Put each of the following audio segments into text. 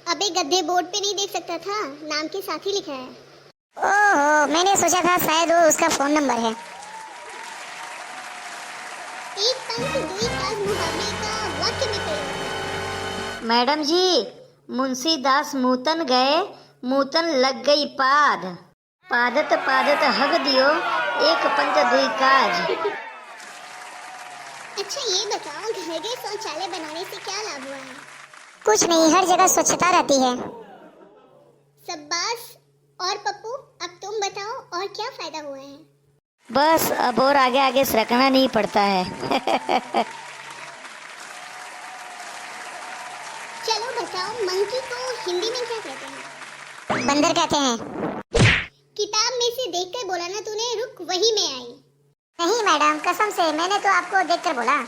अबे गधे, बोर्ड पे नहीं देख सकता था, नाम के साथ ही लिखा है। ओहो, मैंने सोचा था शायद वो उसका फोन नंबर है। एक पंथ दुई काज मुहावरे का वाक्य में प्रयोग। मैडम जी, मुंशीदास मूतन गए, मूतन लग गई पाद, पादत पादत हग दियो, एक पंथ दुई काज। अच्छा ये बताओ, घर के शौचालय बनाने से क्या लाभ हुआ है? कुछ नहीं, हर जगह स्वच्छता रहती है। शाबाश। और पप्पू, अब तुम बताओ और क्या फायदा हुआ है? बस अब और आगे आगे सरकना नहीं पड़ता है। चलो बताओ, मंकी को हिंदी में क्या कहते हैं? बंदर कहते हैं। किताब में से देखकर बोला ना तूने, रुक वही में आई। नहीं मैडम, कसम से मैंने तो आपको देखकर बोला।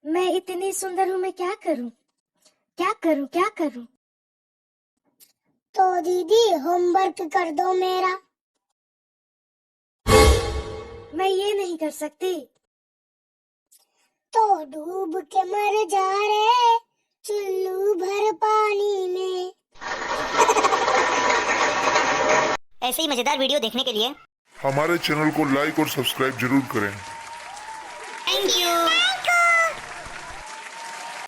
मैं इतनी सुंदर हूँ, मैं क्या करूँ क्या करूँ क्या करूँ? तो दीदी होमवर्क कर दो मेरा। मैं ये नहीं कर सकती। तो डूब के मर जा रे चुल्लू भर पानी में। ऐसे ही मजेदार वीडियो देखने के लिए हमारे चैनल को लाइक और सब्सक्राइब जरूर करें।